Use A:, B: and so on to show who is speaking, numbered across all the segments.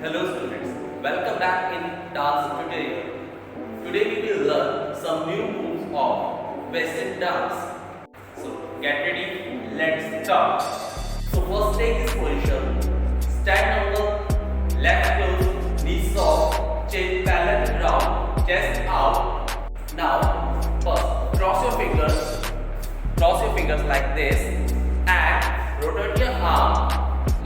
A: Hello students, welcome back in dance tutorial. Today we will learn some new moves of Western dance. So get ready, let's start. So first take this position, stand on the left close, knees soft, chin parallel to ground, chest out. Now first cross your fingers like this and rotate your arm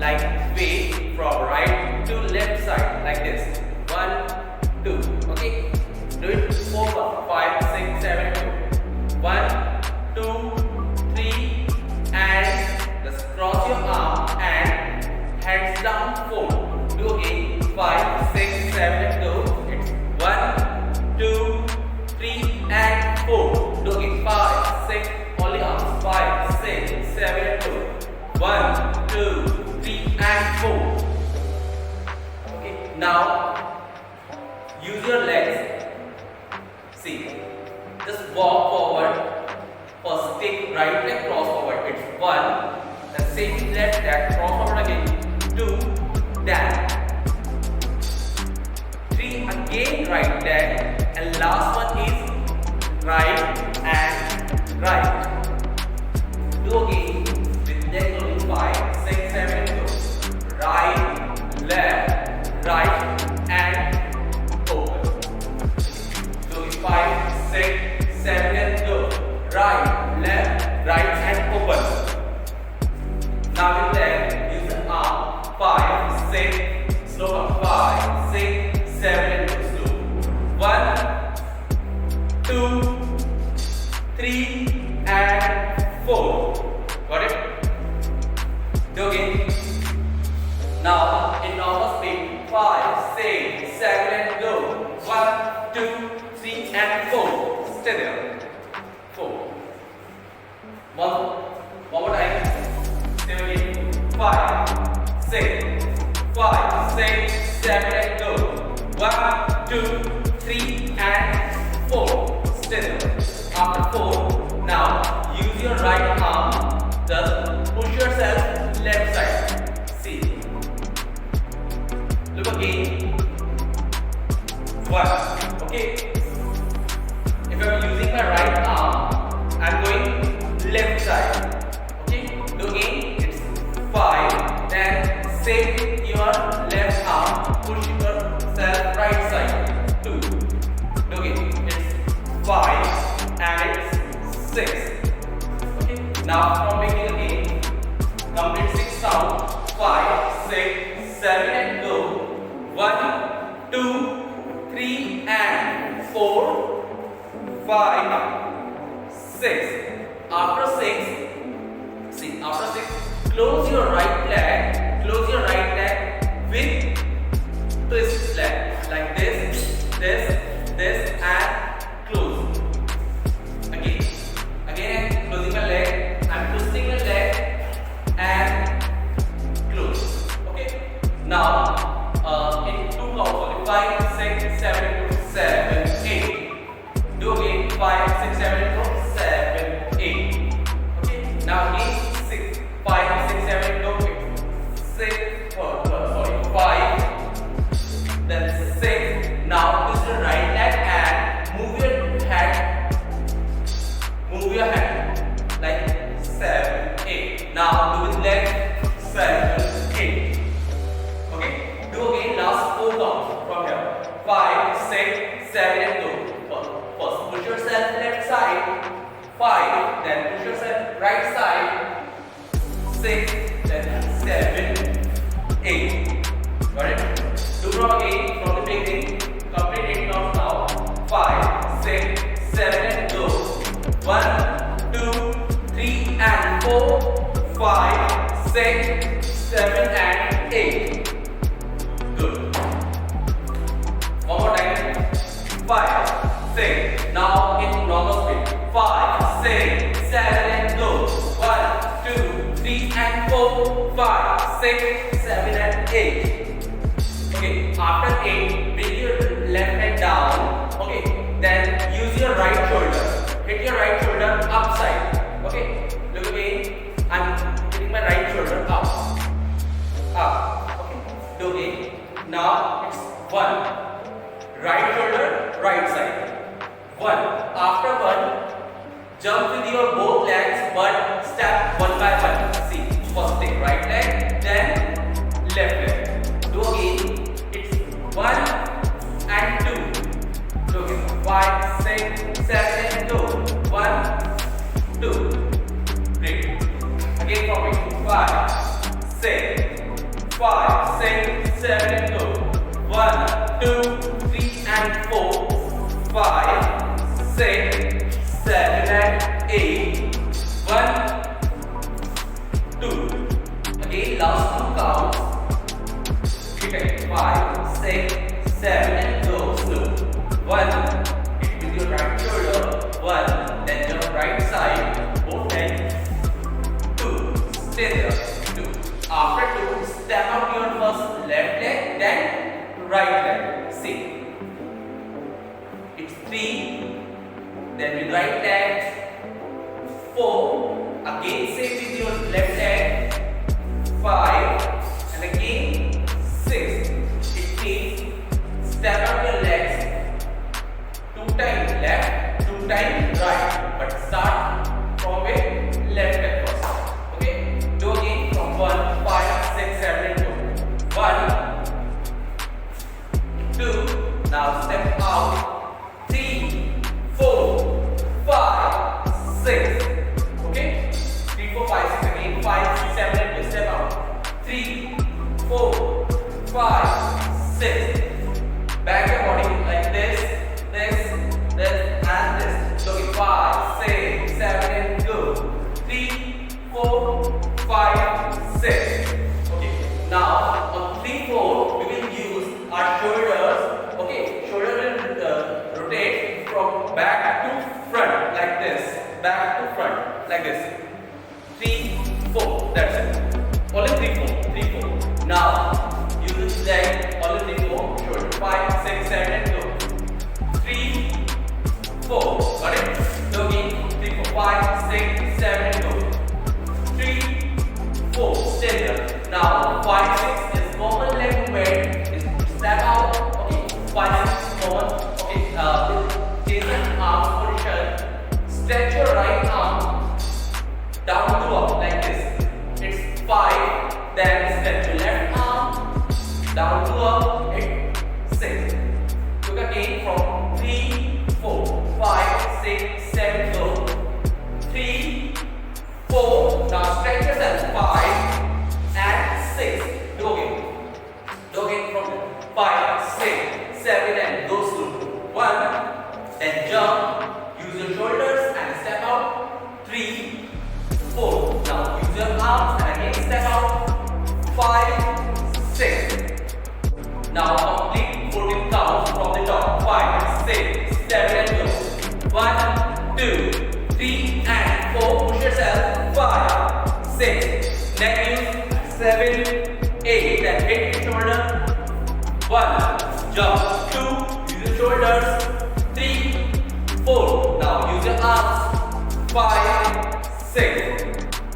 A: like way from right to left side like this. 1, 2. Okay. Do it 4, 5, 6, 7, 2. 1, 2, 3, and just cross your arm and hands down 4. Do again 5, 6, 7, 2. It's 1, 2, 3, and 4. Do again 5, 6. Only arms 5, 6, 7, 2. 1, 2, 3 and 4. Okay, now use your legs. See, just walk forward. First take right leg cross forward. It's 1. Then same left leg cross forward again. 2. Then 3 again right leg. And last one is right and right. Do again with leg only 5, 6, 7, 2. Right, left, right, and open. So 5, 6, 7, and go. Right, left, right, and open. Now with that, use the arm. 5, 6, slow up. 5, 6, 7, and go slow. 1, 2, 3, and 4. Got it? Do again. Now in normal speed, 5, 6, 7, and go. 1, 2, 3, and 4. Stay there. 4. One more time. Stay again. 5, 6, 5, 6, 7, and go. 1, 2, 3, and 4. Stay there. After 4, now use your right arm. Just push yourself left side. See. Look again. 1. Okay. If I am using my right arm, I am going left side. Okay. Do again. It's 5. Then same your left arm. Push yourself right side. 2. Do again. It's 5 and it's 6. Okay. Now from beginning again. Complete 6 sound. 5, 6, 7, and go. 1, 2, 3, and 4, 5, 6. After 6, see, after 6, close your right leg. Close your right leg with twist leg like this, and close. Again, I'm closing my leg. I'm twisting my leg and close. Okay. Now in 2 counts only 5, 6, 7, 7, 8. Do again 5, 6, 7, 7, 8. Okay. Now again 6, 5, 6, 7, 8. 6, 5. Then 6. Now twist your right leg and move your hand like 7, 8. Now do with leg 7, 8. Okay. Do again last 4 counts from here. 5, 6, 7, and go. First push yourself left side. 5. Then push yourself right side. 6. Then 7, 8. Got it? Do from again from the beginning. Complete 8 counts now. 5, 6, 7, and go. 1, 2, 3, and 4, 5, 6, 7, and 8. Good. One more time. 5, 6. Now in normal speed. 5, 6, 7, and go. 1, 2, 3, and 4, 5, 6, 7, and 8. Okay. After 8, bring your left hand down. Okay. Then use your right shoulder. Hit your right shoulder upside. Okay. Look again. I'm hitting my right shoulder up. Okay. Do again. Now it's 1. Right shoulder, right side. 1. After 1, jump with your both legs but step one by one. See, first thing right leg, then left leg. Do again. It's 1 and 2. Do again. 5, 6, 7, 2. 1, 2. Great. Again from it. 5, 6, 5, 6, 7, 2. 1, 2, 3 and 4. 5, 6, 7 and 8. 1, 2. Again, last two counts. Repeat. 5, 6, 7 and go slow. 1. Hit with your right shoulder. 1. Then your right side. Both legs. 2. Stay there. 2. After 2, step out your first left leg, then right leg. See. It's 3. Then with right leg. 4. Again same with your left leg. 5. And again 6. It means step out your legs. 2 times left, 2 times right. But start from a left leg first. Okay? Do again from 1, 5, 6, 7 and 2. 1, 2. Now step out. 3, 4, 5, 6. Okay? 3, 4, 5, 6 again. 5, 6, 7 and 2. Step out. 3, 4, 5, 6. Back your body like this, this, and this. So 5, 6, 7 and go. 3, 4, 5, 6. Okay. Now on 3, 4 we will use our shoulders. Okay. Shoulder will rotate from back to front like this. Back to front like this. 3, 4. That's it. Only 3, 4. 3, 4. Now use the leg. Only 3, 4. Shoulder. 5, 6, 7 and go. 3, 4. Got it? So again 3, 4, 5, 6, 7 and go. 3, 4. Stay there. Now 5, 6 is common leg movement. Is step out. Okay. 5 is common. Okay. Change your arm position. Stretch your right arm down to up like this. It's 5. Then stretch your left arm down to up. It's 6. Look again from 3, 4, 5, 6, 7, go. 3, 4. Now stretch yourself. 5 and 6. Do again. Do again from 5, 6, 7 and go slow. 1. Then jump. Use your shoulders and step out. 3, 4. Now use your arms and again step out. 5, 6. Now complete 14 counts from the top. 5, 6, 7 and go. 1, 2, 3 and 4. Push yourself. 5, 6. Next use 7, 8. Then hit your shoulder. 1. Jump. 2. Use your shoulders. 3, 4. Now use your arms. 5, 6.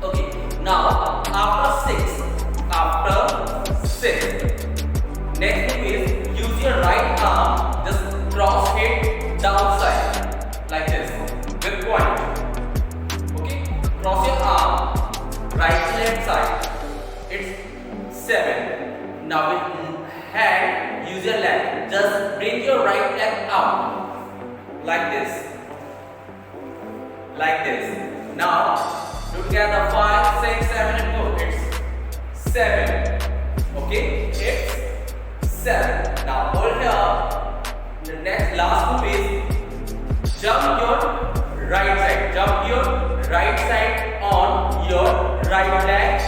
A: Okay. Now after 6. Next move is use your right arm. Just cross it downside like this with point. Okay. Cross your arm. Right to left side. It's 7. Now with hand, use your leg. Just bring your right leg up. Like this. Like this. Now, do together 5, 6, 7 and go. It's 7. Okay? It's 7. Now hold here. The next last move is jump your right side. Jump your right side on your right leg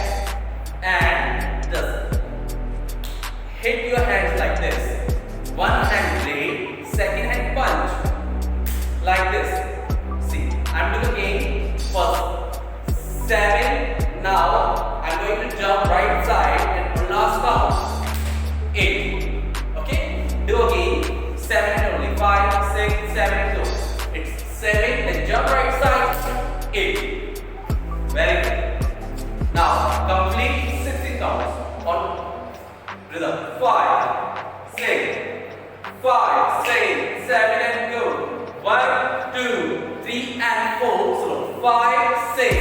A: and just hit your hands like this. One hand blade, second hand punch. Like this. See, I'm doing again. First 7. Now I'm going to jump right side and last count 8. Okay? Do again. 7 only. 5, 6, 7, 2. It's 7. Then jump right side. 8. Very good. Now complete 16 counts on rhythm. 5, 6, 5, 6, 7 and go. 1, 2, 3 and 4. Slow. 5, 6,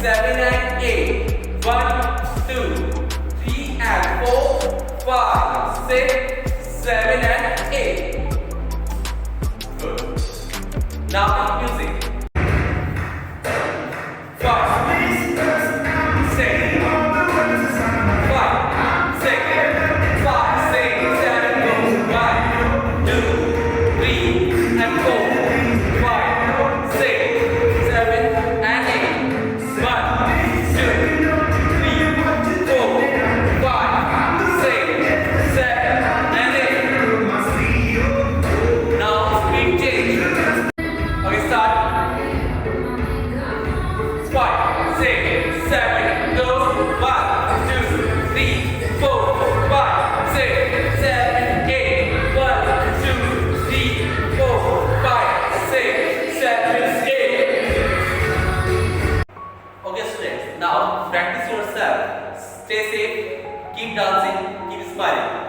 A: 7 and 8. 1, 2, 3 and 4. 5, 6, 7 and 8. Good. Now music. 5, 6, 5, 6, 5, 6, 7, go. 1, 2, 3 and 4. 5, 6, 7 and 8. 1, 2, 3, 4, 5, 6, 7 and 8. Now speed change. Okay, start. 5, 6, 7, go. 1, 2, 3, 4, 5, 6, 7, 8. 1, 2, 3, 4, 5, 6, 7, 8. Okay, students. Now practice yourself. Stay safe. Keep dancing. Keep smiling.